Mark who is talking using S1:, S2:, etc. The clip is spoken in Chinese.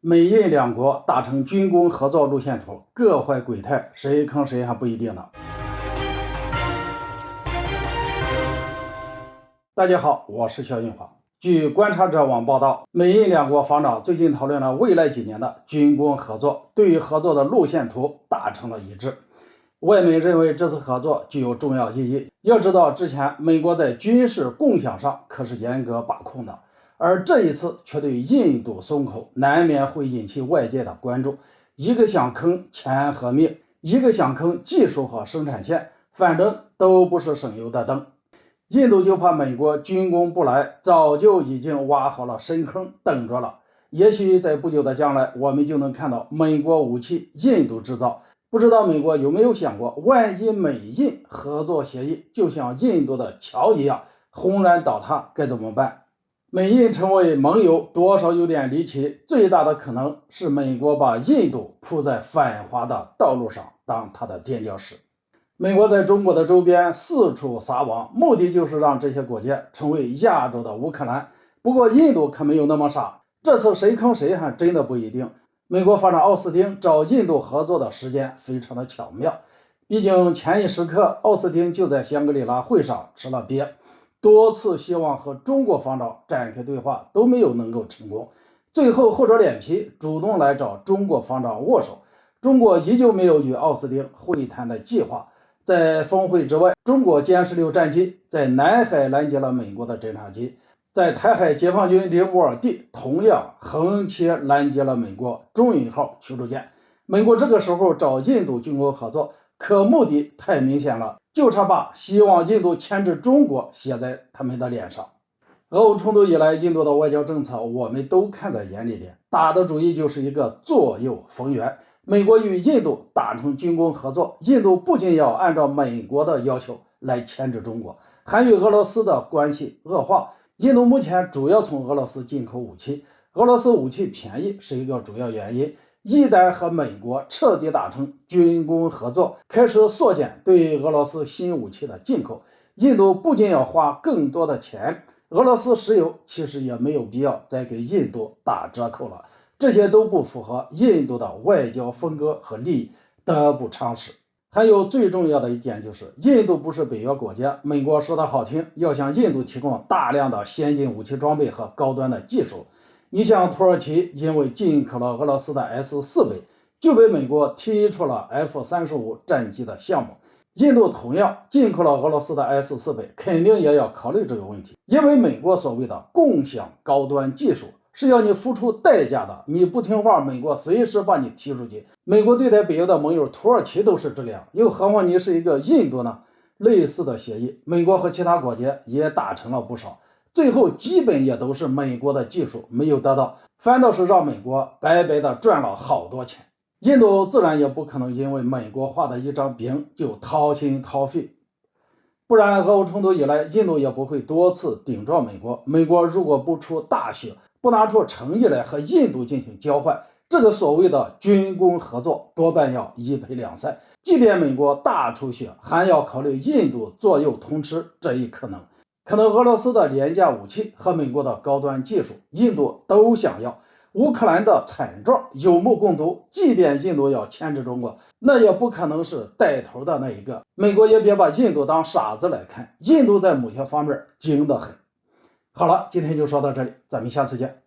S1: 美印两国达成军工合作路线图，各怀鬼胎，谁坑谁还不一定呢。大家好，我是肖印华。据观察者网报道，美印两国防长最近讨论了未来几年的军工合作，对于合作的路线图达成了一致。外媒认为这次合作具有重要意义。要知道，之前美国在军事共享上可是严格把控的，而这一次却对印度松口，难免会引起外界的关注。一个想坑钱和命，一个想坑技术和生产线，反正都不是省油的灯。印度就怕美国军工不来，早就已经挖好了深坑等着了。也许在不久的将来，我们就能看到美国武器印度制造。不知道美国有没有想过，万一美印合作协议就像印度的桥一样轰然倒塌，该怎么办？美印成为盟友多少有点离奇，最大的可能是美国把印度铺在反华的道路上，当它的垫脚石。美国在中国的周边四处撒网，目的就是让这些国家成为亚洲的乌克兰。不过印度可没有那么傻，这次谁坑谁还真的不一定。美国防长奥斯汀找印度合作的时间非常的巧妙，毕竟前一时刻奥斯汀就在香格里拉会上吃了瘪，多次希望和中国防长展开对话都没有能够成功，最后厚着脸皮主动来找中国防长握手。中国依旧没有与奥斯汀会谈的计划。在峰会之外，中国歼16战机在南海拦截了美国的侦察机，在台海解放军领乌尔地同样横切拦截了美国中印号驱逐舰。美国这个时候找印度军工合作，可目的太明显了，就差把希望印度牵制中国写在他们的脸上。俄乌冲突以来，印度的外交政策我们都看在眼里边，打的主意就是一个左右逢源。美国与印度达成军工合作，印度不仅要按照美国的要求来牵制中国，还与俄罗斯的关系恶化。印度目前主要从俄罗斯进口武器，俄罗斯武器便宜是一个主要原因。一旦和美国彻底达成军工合作，开始缩减对俄罗斯新武器的进口，印度不仅要花更多的钱，俄罗斯石油其实也没有必要再给印度打折扣了。这些都不符合印度的外交风格和利益，得不偿失。还有最重要的一点就是，印度不是北约国家，美国说的好听，要向印度提供大量的先进武器装备和高端的技术。你像土耳其因为进口了俄罗斯的 S-400，就被美国踢出了 F-35战机的项目。印度同样进口了俄罗斯的 S-400，肯定也要考虑这个问题，因为美国所谓的共享高端技术是要你付出代价的，你不听话，美国随时把你踢出去。美国对待北约的盟友土耳其都是这样，又何况你是一个印度呢？类似的协议，美国和其他国家也达成了不少，最后基本也都是美国的技术没有得到，反倒是让美国白白的赚了好多钱。印度自然也不可能因为美国画的一张饼就掏心掏肺，不然俄乌冲突以来，印度也不会多次顶撞美国。美国如果不出大血，不拿出诚意来和印度进行交换，这个所谓的军工合作多半要一赔两散。即便美国大出血，还要考虑印度左右通吃这一可能。可能俄罗斯的廉价武器和美国的高端技术，印度都想要。乌克兰的惨状有目共睹，即便印度要牵制中国，那也不可能是带头的那一个。美国也别把印度当傻子来看，印度在某些方面精得很。好了，今天就说到这里，咱们下次见。